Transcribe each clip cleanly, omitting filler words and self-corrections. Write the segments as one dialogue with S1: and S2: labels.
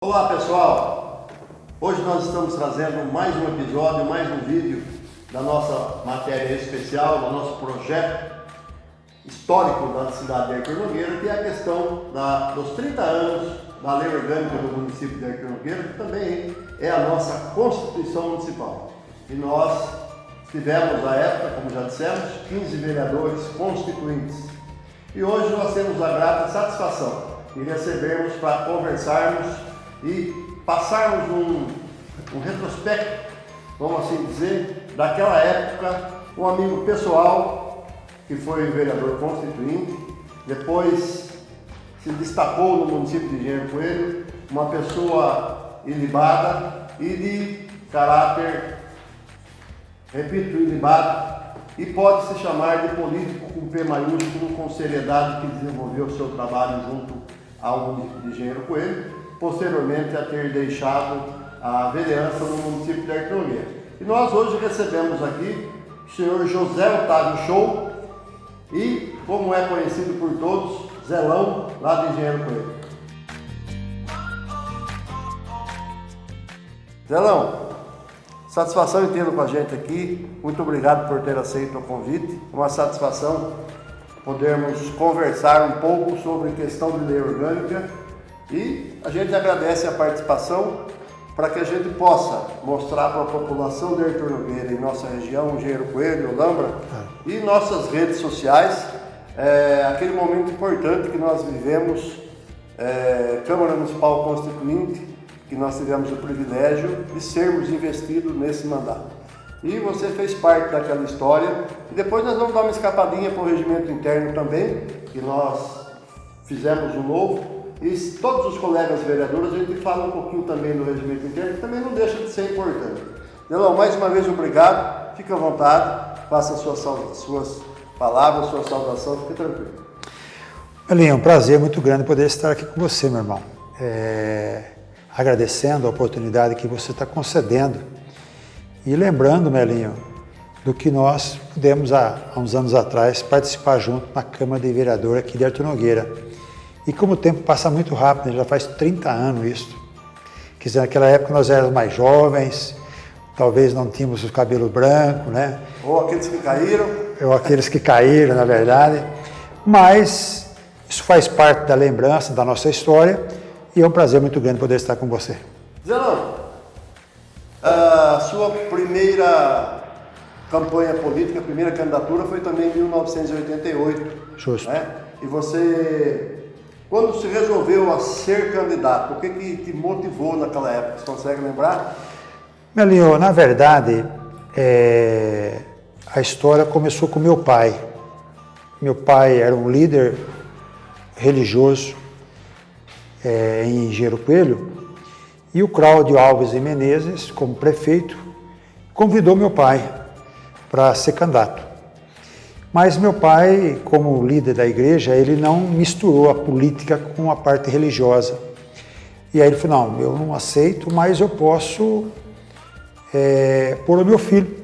S1: Olá pessoal, hoje nós estamos trazendo mais um episódio, mais um vídeo da nossa matéria especial, do nosso projeto histórico da cidade de Artur Nogueira, que é a questão dos 30 anos da lei orgânica do município de Artur Nogueira, que também é a nossa Constituição Municipal. E nós tivemos à época, como já dissemos, 15 vereadores constituintes. E hoje nós temos a grata satisfação de recebermos para conversarmos e passarmos um retrospecto, vamos assim dizer, daquela época, um amigo pessoal que foi vereador constituinte, depois se destacou no município de Engenheiro Coelho, uma pessoa ilibada e de caráter, repito, ilibado, e pode se chamar de político com P maiúsculo, com seriedade, que desenvolveu o seu trabalho junto ao município de Engenheiro Coelho, posteriormente a ter deixado a vereança no município de Artur Nogueira. E nós hoje recebemos aqui o senhor José Otávio Show e, como é conhecido por todos, Zelão, lá de Engenheiro Coelho. Zelão, satisfação em tê-lo com a gente aqui, muito obrigado por ter aceito o convite, uma satisfação podermos conversar um pouco sobre questão de lei orgânica. E a gente agradece a participação para que a gente possa mostrar para a população de Artur Nogueira, em nossa região, Engenheiro Coelho, Olambra, e nossas redes sociais, aquele momento importante que nós vivemos, Câmara Municipal Constituinte, que nós tivemos o privilégio de sermos investidos nesse mandato. E você fez parte daquela história, e depois nós vamos dar uma escapadinha para o regimento interno também, que nós fizemos um novo. E todos os colegas vereadores, a gente fala um pouquinho também do regimento interno, que também não deixa de ser importante. Delão, mais uma vez obrigado, fique à vontade, faça suas palavras, sua saudação, fique tranquilo.
S2: Melinho, é um prazer muito grande poder estar aqui com você, meu irmão. Agradecendo a oportunidade que você está concedendo e lembrando, Melinho, do que nós pudemos há uns anos atrás participar junto na Câmara de Vereador aqui de Artur Nogueira. E como o tempo passa muito rápido, já faz 30 anos isso. Quer dizer, naquela época nós éramos mais jovens, talvez não tínhamos o cabelo branco, né?
S1: Ou aqueles que caíram.
S2: Ou aqueles que caíram, na verdade. Mas isso faz parte da lembrança da nossa história e é um prazer muito grande poder estar com você.
S1: Zelão, a sua primeira campanha política, a primeira candidatura foi também em 1988.
S2: Justo.
S1: Né? E você, quando se resolveu a ser candidato, o que te motivou naquela época? Você consegue lembrar?
S2: Melinho, na verdade, a história começou com meu pai. Meu pai era um líder religioso em Engenheiro Coelho e o Cláudio Alves e Menezes, como prefeito, convidou meu pai para ser candidato. Mas meu pai, como líder da igreja, ele não misturou a política com a parte religiosa. E aí ele falou, não, eu não aceito, mas eu posso pôr o meu filho.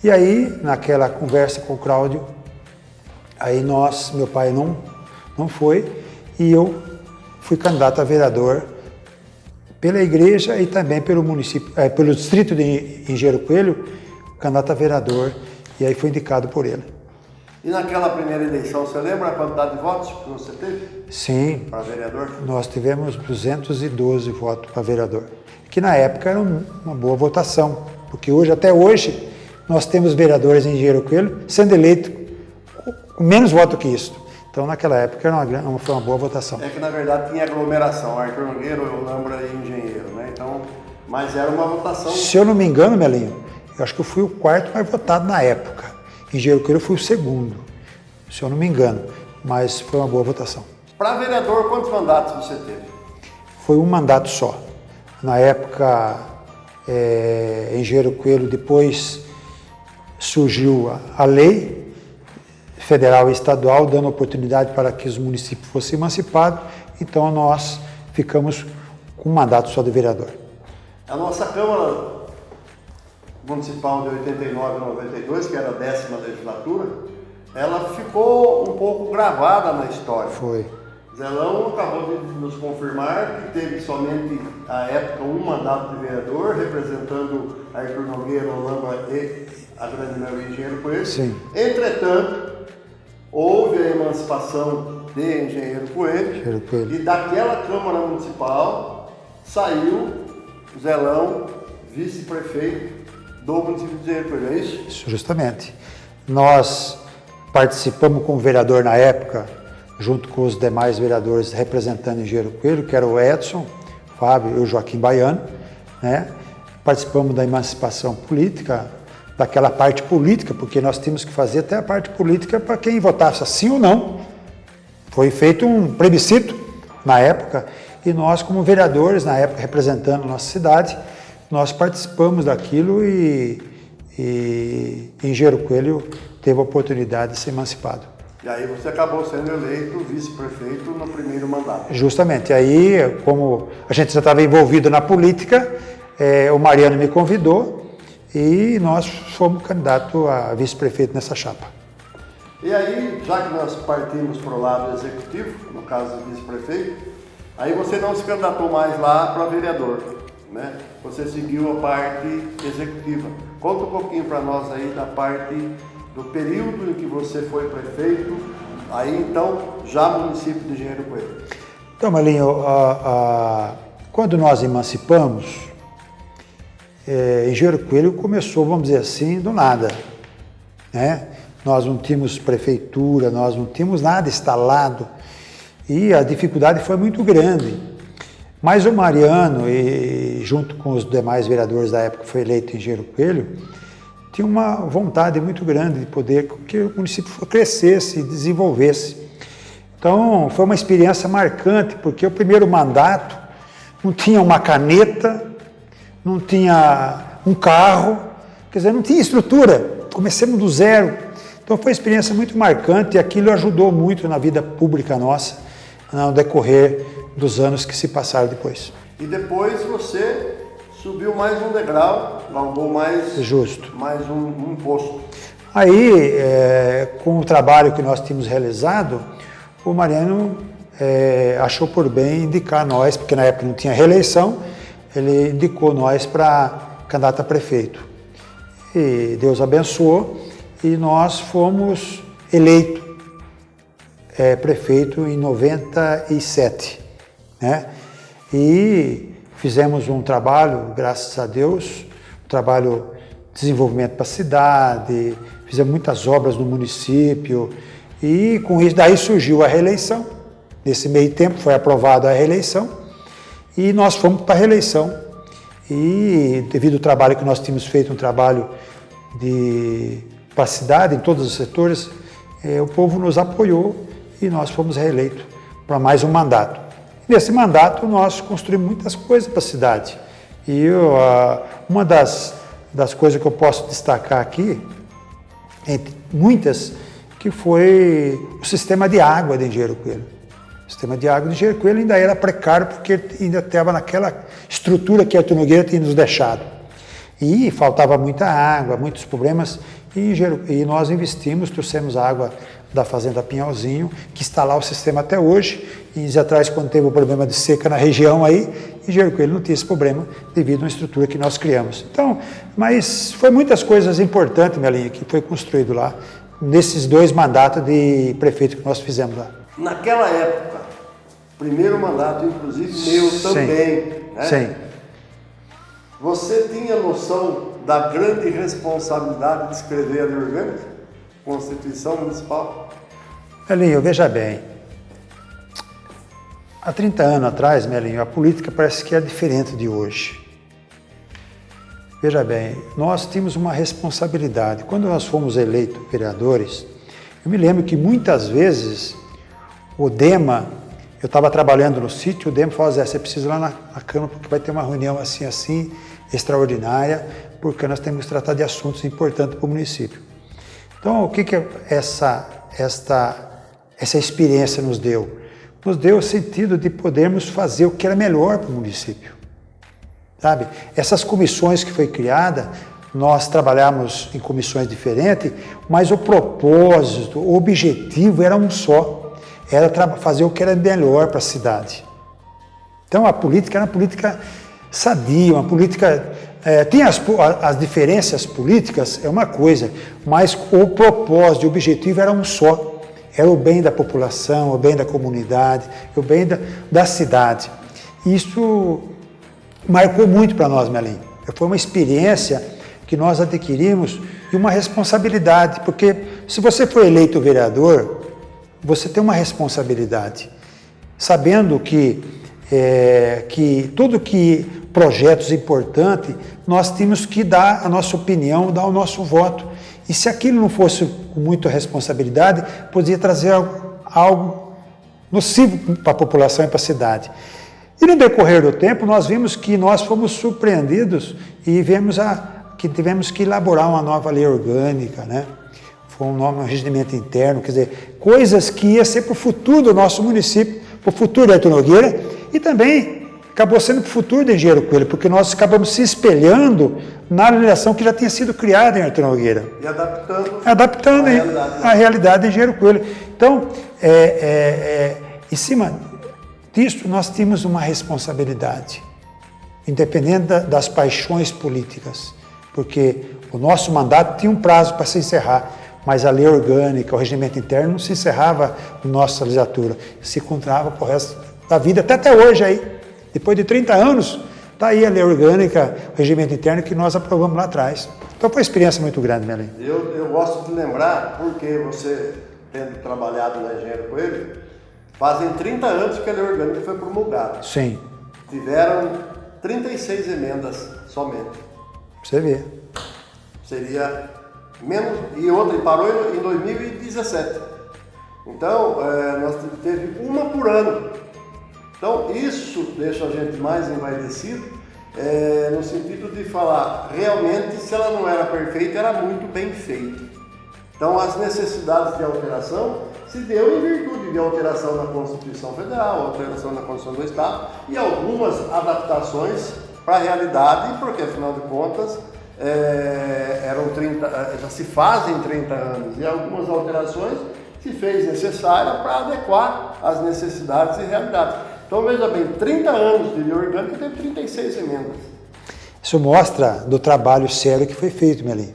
S2: E aí, naquela conversa com o Cláudio, aí meu pai não foi, e eu fui candidato a vereador pela igreja e também pelo município, pelo distrito de Engenheiro Coelho, candidato a vereador, e aí fui indicado por ele.
S1: E naquela primeira eleição, você lembra a quantidade de votos que você teve?
S2: Sim.
S1: Para vereador?
S2: Nós tivemos 212 votos para vereador, que na época era uma boa votação, porque até hoje, nós temos vereadores em Engenheiro Coelho sendo eleitos com menos votos que isso. Então, naquela época, foi uma boa votação.
S1: É que, na verdade, tinha aglomeração, Artur Nogueira, Olambra e Engenheiro, né? Então, mas era uma votação...
S2: Se eu não me engano, Melinho, eu acho que eu fui o quarto mais votado na época. Em Engenheiro Coelho eu fui o segundo, se eu não me engano, mas foi uma boa votação.
S1: Para vereador, quantos mandatos você teve?
S2: Foi um mandato só. Na época, Engenheiro Coelho, depois surgiu a lei federal e estadual, dando oportunidade para que os municípios fossem emancipados, então nós ficamos com um mandato só de vereador.
S1: A nossa Câmara Municipal de 89 e 92, que era a 10ª legislatura, ela ficou um pouco gravada na história.
S2: Foi.
S1: Zelão acabou de nos confirmar que teve somente, à época, um mandato de vereador, representando a Arthur Nogueira, Olamba e a Grande Maioria Engenheiro Coelho.
S2: Sim.
S1: Entretanto, houve a emancipação de Engenheiro Coelho, e daquela Câmara Municipal saiu Zelão, vice-prefeito do município de Engenheiro Coelho, é isso?
S2: Isso, justamente. Nós participamos como vereador na época, junto com os demais vereadores representando Engenheiro Coelho, que era o Edson, o Fábio e o Joaquim Baiano, né? Participamos da emancipação política, daquela parte política, porque nós tínhamos que fazer até a parte política para quem votasse sim ou não. Foi feito um plebiscito na época, e nós, como vereadores, na época, representando a nossa cidade, nós participamos daquilo e Engenheiro Coelho teve a oportunidade de ser emancipado.
S1: E aí você acabou sendo eleito vice-prefeito no primeiro mandato.
S2: Justamente. Aí, como a gente já estava envolvido na política, o Mariano me convidou e nós fomos candidatos a vice-prefeito nessa chapa.
S1: E aí, já que nós partimos para o lado executivo, no caso do vice-prefeito, aí você não se candidatou mais lá para vereador, né? Você seguiu a parte executiva. Conta um pouquinho para nós aí da parte do período em que você foi prefeito, aí então já município de Engenheiro Coelho.
S2: Então, Malinho, quando nós emancipamos, Engenheiro Coelho começou, vamos dizer assim, do nada, né? Nós não tínhamos prefeitura, nós não tínhamos nada instalado e a dificuldade foi muito grande. Mas o Mariano, junto com os demais vereadores da época que foi eleito Engenheiro Coelho, tinha uma vontade muito grande de poder que o município crescesse e desenvolvesse. Então, foi uma experiência marcante, porque o primeiro mandato não tinha uma caneta, não tinha um carro, quer dizer, não tinha estrutura, comecemos do zero. Então, foi uma experiência muito marcante e aquilo ajudou muito na vida pública nossa, no decorrer dos anos que se passaram depois.
S1: E depois você subiu mais um degrau, galgou mais um posto.
S2: Aí, com o trabalho que nós tínhamos realizado, o Mariano achou por bem indicar nós, porque na época não tinha reeleição, ele indicou nós para candidato a prefeito. E Deus abençoou e nós fomos eleitos prefeito em 97, né? E fizemos um trabalho, graças a Deus, um trabalho de desenvolvimento para a cidade, fizemos muitas obras no município e com isso daí surgiu a reeleição. Nesse meio tempo foi aprovada a reeleição e nós fomos para a reeleição. E devido ao trabalho que nós tínhamos feito, um trabalho para a cidade, em todos os setores, o povo nos apoiou e nós fomos reeleitos para mais um mandato. Nesse mandato, nós construímos muitas coisas para a cidade. E uma das coisas que eu posso destacar aqui, entre muitas, que foi o sistema de água de Engenheiro Coelho. O sistema de água de Engenheiro Coelho ainda era precário, porque ainda estava naquela estrutura que a Arthur Nogueira tinha nos deixado. E faltava muita água, muitos problemas, e nós investimos, trouxemos água da Fazenda Pinhalzinho, que está lá o sistema até hoje, e dias atrás, quando teve o problema de seca na região aí, Engenheiro Coelho não tinha esse problema devido a uma estrutura que nós criamos. Então, mas foi muitas coisas importantes, minha linha, que foi construído lá, nesses 2 mandatos de prefeito que nós fizemos lá.
S1: Naquela época, primeiro mandato, inclusive meu também, né?
S2: Sim.
S1: Você tinha noção da grande responsabilidade de escrever a lei orgânica, Constituição Municipal?
S2: Melinho, veja bem, há 30 anos atrás, Melinho, a política parece que é diferente de hoje. Veja bem, nós tínhamos uma responsabilidade. Quando nós fomos eleitos vereadores, eu me lembro que muitas vezes o DEMA, eu estava trabalhando no sítio, o DEMA falou, Zé, você precisa ir lá na Câmara porque vai ter uma reunião assim, extraordinária, porque nós temos que tratar de assuntos importantes para o município. Então, o que essa experiência nos deu? Nos deu o sentido de podermos fazer o que era melhor para o município. Sabe? Essas comissões que foi criada, nós trabalhamos em comissões diferentes, mas o propósito, o objetivo era um só. era fazer o que era melhor para a cidade. Então a política era uma política sadia, uma política... tem as diferenças políticas, é uma coisa, mas o propósito, o objetivo era um só. Era o bem da população, o bem da comunidade, o bem da cidade. Isso marcou muito para nós, Melim. Foi uma experiência que nós adquirimos e uma responsabilidade, porque se você for eleito vereador, você tem uma responsabilidade, sabendo que tudo que projetos importantes, nós temos que dar a nossa opinião, dar o nosso voto. E se aquilo não fosse com muita responsabilidade, poderia trazer algo nocivo para a população e para a cidade. E no decorrer do tempo, nós vimos que nós fomos surpreendidos e vemos que tivemos que elaborar uma nova lei orgânica, né? Foi um regimento interno, quer dizer, coisas que ia ser para o futuro do nosso município, para o futuro da Artur Nogueira, e também acabou sendo para o futuro de Engenheiro Coelho, porque nós acabamos se espelhando na legislação que já tinha sido criada em Artur Nogueira.
S1: E adaptando
S2: a realidade de Engenheiro Coelho. Então, em cima disso, nós tínhamos uma responsabilidade, independente das paixões políticas, porque o nosso mandato tinha um prazo para se encerrar, mas a lei orgânica, o regimento interno, não se encerrava na nossa legislatura, se encontrava para o resto da vida, até hoje aí. Depois de 30 anos, está aí a lei orgânica, o regimento interno que nós aprovamos lá atrás. Então foi uma experiência muito grande, Melim.
S1: Eu gosto de lembrar, porque você, tendo trabalhado na Engenheiro Coelho, fazem 30 anos que a lei orgânica foi promulgada.
S2: Sim.
S1: Tiveram 36 emendas somente.
S2: Você vê.
S1: Seria menos, e outra, e parou em 2017. Então, nós teve uma por ano. Então, isso deixa a gente mais envaidecido, no sentido de falar, realmente, se ela não era perfeita, era muito bem feita. Então, as necessidades de alteração se deu em virtude de alteração na Constituição Federal, alteração na Constituição do Estado e algumas adaptações para a realidade, porque, afinal de contas, já se fazem 30 anos e algumas alterações se fez necessária para adequar às necessidades e realidades. Então, veja bem, 30 anos de lei orgânica teve 36 emendas.
S2: Isso mostra do trabalho sério que foi feito, Melim.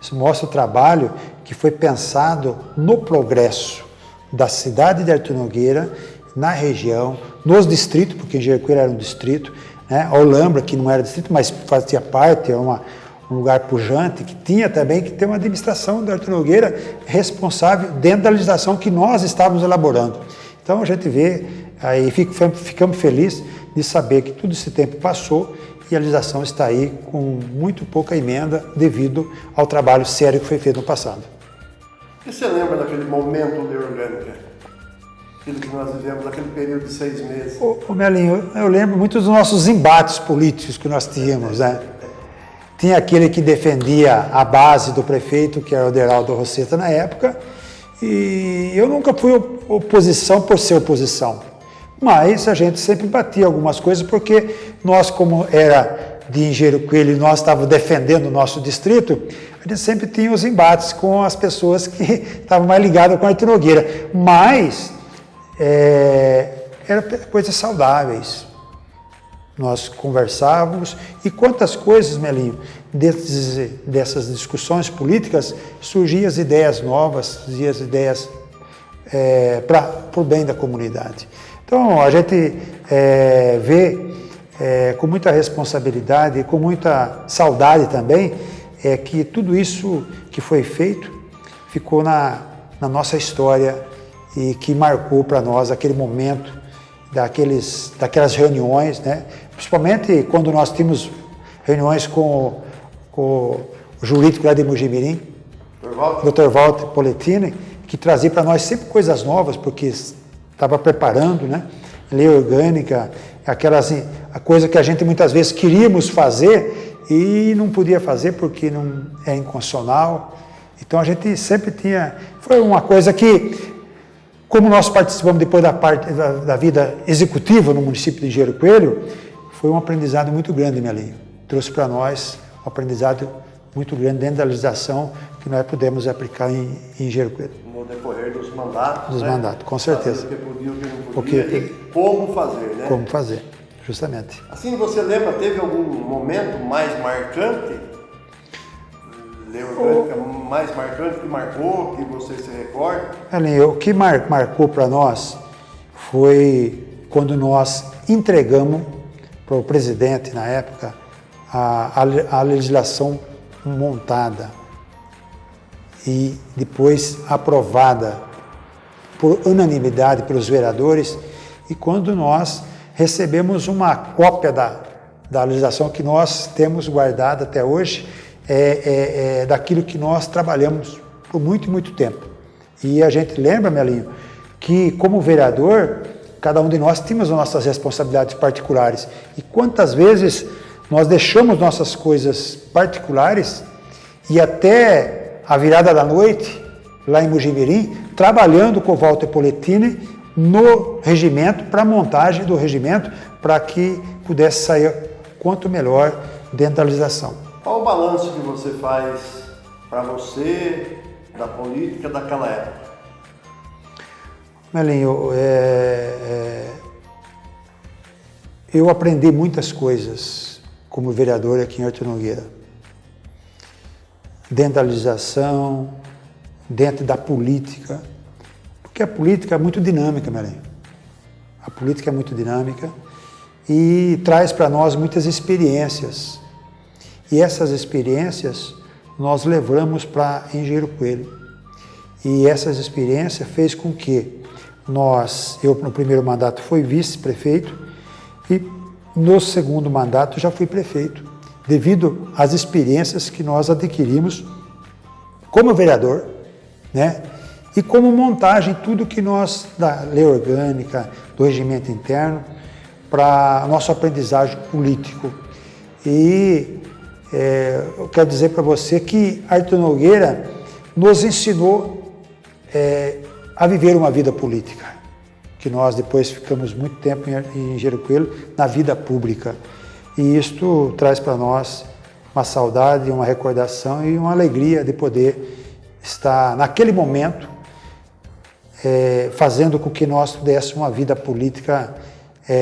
S2: Isso mostra o trabalho que foi pensado no progresso da cidade de Artur Nogueira, na região, nos distritos, porque Engenheiro Coelho era um distrito, né? Olambra, que não era distrito, mas fazia parte, era um lugar pujante, que tinha também que ter uma administração de Artur Nogueira responsável dentro da legislação que nós estávamos elaborando. Então, a gente vê, aí ficamos felizes de saber que todo esse tempo passou e a legislação está aí com muito pouca emenda devido ao trabalho sério que foi feito no passado.
S1: E você lembra daquele momento lei orgânica? Aquilo que nós vivemos, aquele período de 6 meses?
S2: Ô Melinho, eu lembro muito dos nossos embates políticos que nós tínhamos, né? Tinha aquele que defendia a base do prefeito, que era o Oderaldo Roseta na época, e eu nunca fui oposição por ser oposição, mas a gente sempre batia algumas coisas, porque nós, como era de Engenheiro Coelho, nós estávamos defendendo o nosso distrito, a gente sempre tinha os embates com as pessoas que estavam mais ligadas com a Artur Nogueira, mas eram coisas saudáveis. Nós conversávamos e quantas coisas, Melinho, dessas discussões políticas, surgiam as ideias novas, surgiam as ideias para o bem da comunidade. Então, a gente vê com muita responsabilidade e com muita saudade também, que tudo isso que foi feito ficou na nossa história e que marcou para nós aquele momento daquelas reuniões, né? Principalmente quando nós tínhamos reuniões com o jurídico lá de Mojimirim, Dr. Walter Poletini, que trazia para nós sempre coisas novas, porque estava preparando, né? Lei orgânica, a coisa que a gente muitas vezes queríamos fazer e não podia fazer porque não é inconstitucional. Então a gente sempre tinha... Foi uma coisa que, como nós participamos depois da parte da vida executiva no município de Engenheiro Coelho, foi um aprendizado muito grande, Melinho. Trouxe para nós um aprendizado muito grande dentro da legislação que nós pudemos aplicar em Engenheiro Coelho.
S1: No decorrer decorrer dos mandatos.
S2: Dos mandatos, com certeza.
S1: Fazer o que podia, o que não podia e como fazer, né?
S2: Como fazer, justamente.
S1: Assim, você lembra, teve algum momento mais marcante, lei orgânica mais marcante que marcou, que você se recorda?
S2: O que marcou para nós foi quando nós entregamos para o presidente, na época, a legislação montada e depois aprovada por unanimidade pelos vereadores, e quando nós recebemos uma cópia da legislação que nós temos guardada até hoje, daquilo que nós trabalhamos por muito, muito tempo. E a gente lembra, Melinho, que como vereador, cada um de nós tínhamos as nossas responsabilidades particulares. E quantas vezes nós deixamos nossas coisas particulares e até a virada da noite, lá em Mugimirim, trabalhando com o Walter Poletini no regimento, para a montagem do regimento, para que pudesse sair quanto melhor dentro da legislação.
S1: Qual o balanço que você faz para você da política daquela época?
S2: Melinho, eu aprendi muitas coisas como vereador aqui em Artur Nogueira. Dentro da legislação, dentro da política, porque a política é muito dinâmica, Melinho. A política é muito dinâmica e traz para nós muitas experiências. E essas experiências nós levamos para Engenheiro Coelho. E essas experiências fez com que eu no primeiro mandato fui vice-prefeito e no segundo mandato já fui prefeito, devido às experiências que nós adquirimos como vereador, né? E como montagem, tudo que nós, da lei orgânica, do regimento interno, para nosso aprendizagem político. E eu quero dizer para você que Artur Nogueira nos ensinou a viver uma vida política, que nós depois ficamos muito tempo em Engenheiro Coelho na vida pública. E isto traz para nós uma saudade, uma recordação e uma alegria de poder estar naquele momento fazendo com que nós pudéssemos uma vida política,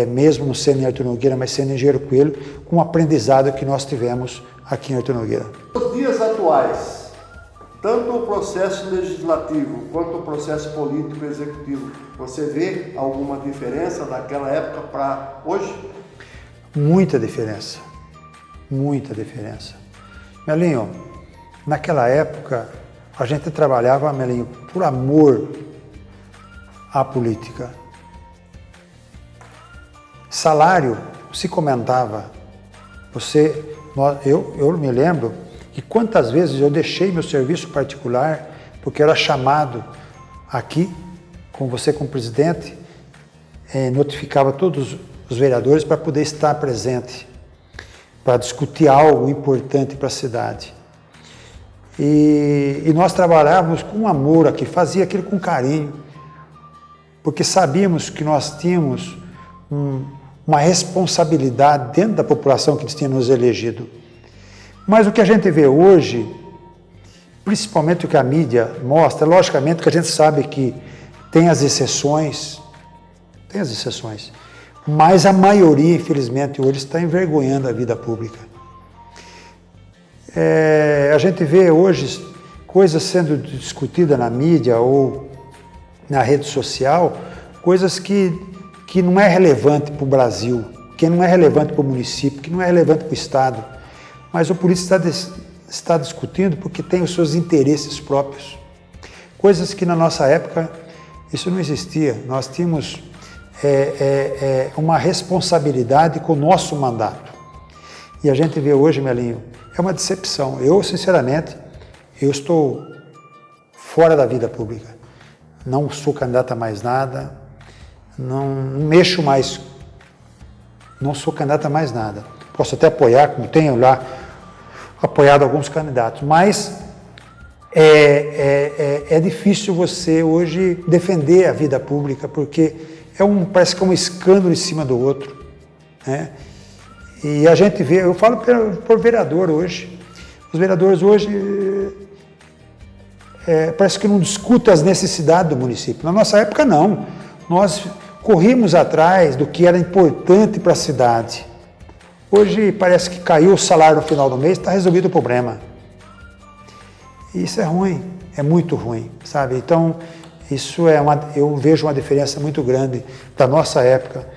S2: mesmo não sendo em Artur Nogueira, mas sendo em Engenheiro Coelho, com o aprendizado que nós tivemos aqui em Artur Nogueira.
S1: Nos dias atuais, tanto o processo legislativo quanto o processo político executivo, você vê alguma diferença daquela época para hoje?
S2: Muita diferença, muita diferença. Melinho, naquela época a gente trabalhava, Melinho, por amor à política. Salário se comentava. Eu me lembro que quantas vezes eu deixei meu serviço particular porque eu era chamado aqui, com você como presidente, notificava todos os vereadores para poder estar presente, para discutir algo importante para a cidade. E nós trabalhávamos com amor aqui, fazia aquilo com carinho, porque sabíamos que nós tínhamos uma responsabilidade dentro da população que eles tinham nos elegido. Mas o que a gente vê hoje, principalmente o que a mídia mostra, logicamente que a gente sabe que tem as exceções, mas a maioria, infelizmente, hoje está envergonhando a vida pública. A gente vê hoje coisas sendo discutidas na mídia ou na rede social, coisas que não é relevante para o Brasil, que não é relevante para o município, que não é relevante para o Estado. Mas o político está discutindo porque tem os seus interesses próprios. Coisas que na nossa época isso não existia. Nós tínhamos uma responsabilidade com o nosso mandato. E a gente vê hoje, Melinho, é uma decepção. Eu, sinceramente, estou fora da vida pública. Não sou candidato a mais nada, não mexo mais, não sou candidato a mais nada. Posso até apoiar, como tenho lá apoiado alguns candidatos, mas é difícil você hoje defender a vida pública, porque parece que é um escândalo em cima do outro, né? E a gente vê, eu falo por vereador hoje, os vereadores hoje parece que não discute as necessidades do município. Na nossa época, não. Nós corrimos atrás do que era importante para a cidade. Hoje parece que caiu o salário no final do mês, está resolvido o problema. E isso é ruim, é muito ruim, sabe? Então, eu vejo uma diferença muito grande da nossa época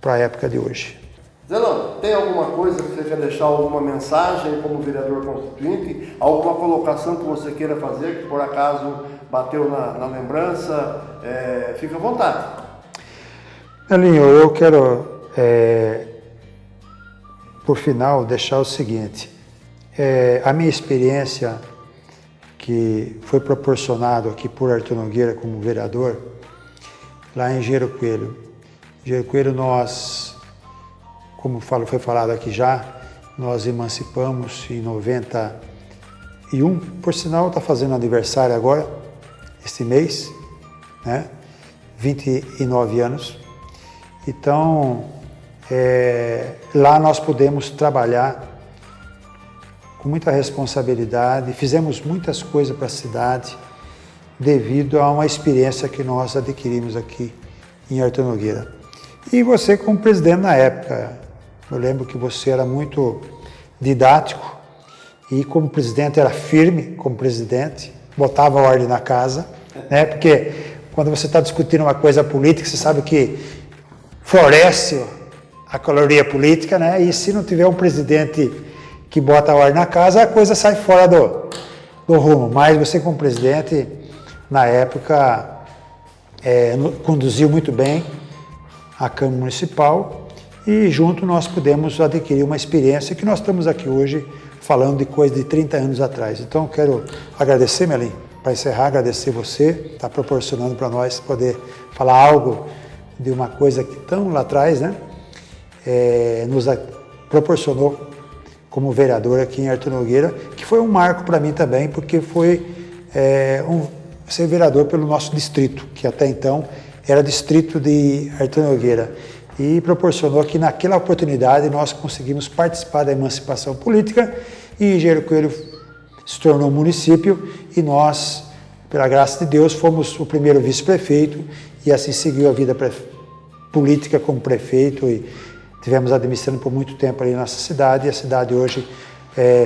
S2: para a época de hoje.
S1: Zelão, tem alguma coisa que você quer deixar, alguma mensagem como vereador constituinte, alguma colocação que você queira fazer, que por acaso bateu na lembrança? Fica à vontade.
S2: Melinho, eu quero, por final, deixar o seguinte. A minha experiência, que foi proporcionado aqui por Arthur Nogueira como vereador, lá em Engenheiro Coelho. Engenheiro Coelho, nós, como foi falado aqui já, nós emancipamos em 91, por sinal está fazendo aniversário agora, este mês, né? 29 anos. Então, lá nós pudemos trabalhar com muita responsabilidade, fizemos muitas coisas para a cidade devido a uma experiência que nós adquirimos aqui em Arthur Nogueira. E você como presidente na época, eu lembro que você era muito didático e como presidente era firme como presidente, botava ordem na casa, né? Porque quando você está discutindo uma coisa política, você sabe que floresce a caloria política, né? E se não tiver um presidente que bota a ordem na casa, a coisa sai fora do rumo. Mas você como presidente, na época, conduziu muito bem a Câmara Municipal e junto nós pudemos adquirir uma experiência que nós estamos aqui hoje falando de coisa de 30 anos atrás. Então, quero agradecer, Melim, para encerrar, agradecer você, está proporcionando para nós poder falar algo de uma coisa que tão lá atrás, né, nos proporcionou como vereador aqui em Arthur Nogueira, que foi um marco para mim também, porque foi ser vereador pelo nosso distrito, que até então era distrito de Arthur Nogueira, e proporcionou que naquela oportunidade nós conseguimos participar da emancipação política e Engenheiro Coelho se tornou município e nós, pela graça de Deus, fomos o primeiro vice-prefeito e assim seguiu a vida política como prefeito e tivemos administrando por muito tempo ali na nossa cidade e a cidade hoje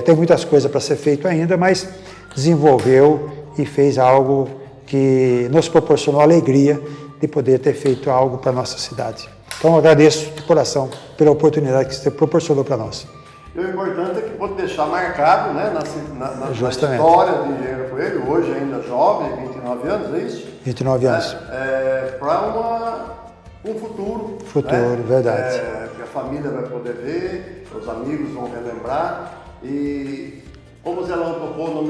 S2: tem muitas coisas para ser feito ainda, mas desenvolveu e fez algo que nos proporcionou alegria de poder ter feito algo para a nossa cidade. Então, eu agradeço de coração pela oportunidade que você proporcionou para nós.
S1: E o importante é que pode deixar marcado, né, na história de Engenheiro Coelho, hoje ainda jovem, 29 anos, é isso?
S2: 29 anos.
S1: Para um futuro.
S2: Futuro, né? Verdade.
S1: Que a família vai poder ver, os amigos vão relembrar. E como o Zelão tocou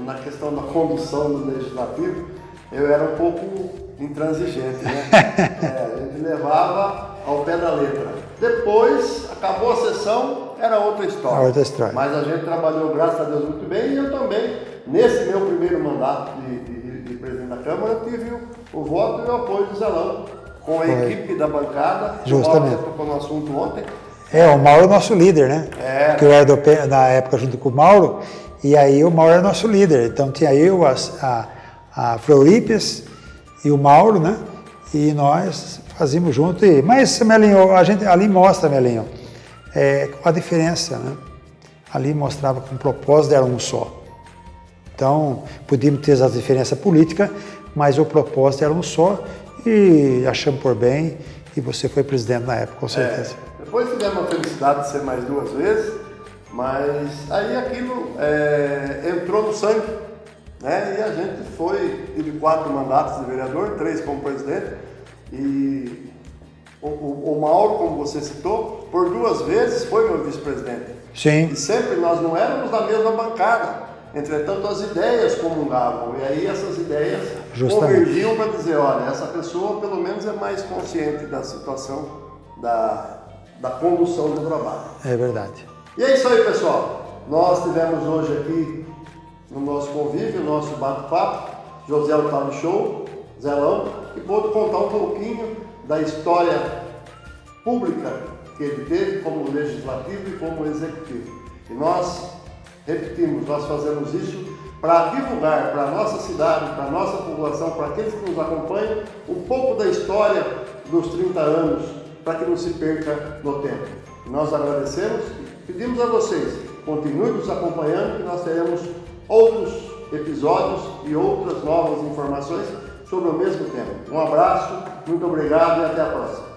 S1: na questão da condução do legislativo, eu era um pouco intransigente, né? A gente levava ao pé da letra. Depois, acabou a sessão, era outra história.
S2: Outra história.
S1: Mas a gente trabalhou, graças a Deus, muito bem. E eu também, nesse meu primeiro mandato de presidente da Câmara, eu tive o voto e o apoio do Zelão, com a equipe da bancada.
S2: Justamente.
S1: Você tocou no assunto ontem.
S2: O Mauro é nosso líder, né? Porque eu era na época junto com o Mauro, e aí o Mauro era nosso líder. Então tinha eu, a Fleurípes e o Mauro, né? E nós fazíamos junto. Mas, Melinho, a gente ali mostra, Melinho, a diferença, né? Ali mostrava que o propósito era um só. Então, podíamos ter as diferenças políticas, mas o propósito era um só e achamos por bem. E você foi presidente na época, com certeza.
S1: Depois tivemos a felicidade de ser mais 2 vezes, mas aí aquilo entrou no sangue, né? E a gente tive 4 mandatos de vereador, 3 como presidente, e o Mauro, como você citou, por 2 vezes foi meu vice-presidente.
S2: Sim.
S1: E sempre nós não éramos na mesma bancada, entretanto as ideias comungavam, e aí essas ideias convergiam para dizer, olha, essa pessoa pelo menos é mais consciente da situação da condução do trabalho. É
S2: verdade.
S1: E é isso aí, pessoal. Nós tivemos hoje aqui no nosso convívio, no nosso bate-papo, José Otávio Show, Zelão, que pôde contar um pouquinho da história pública que ele teve como legislativo e como executivo. E nós repetimos, nós fazemos isso para divulgar para a nossa cidade, para a nossa população, para aqueles que nos acompanham, um pouco da história dos 30 anos, para que não se perca no tempo. Nós agradecemos e pedimos a vocês, continuem nos acompanhando, que nós teremos outros episódios e outras novas informações sobre o mesmo tema. Um abraço, muito obrigado e até a próxima.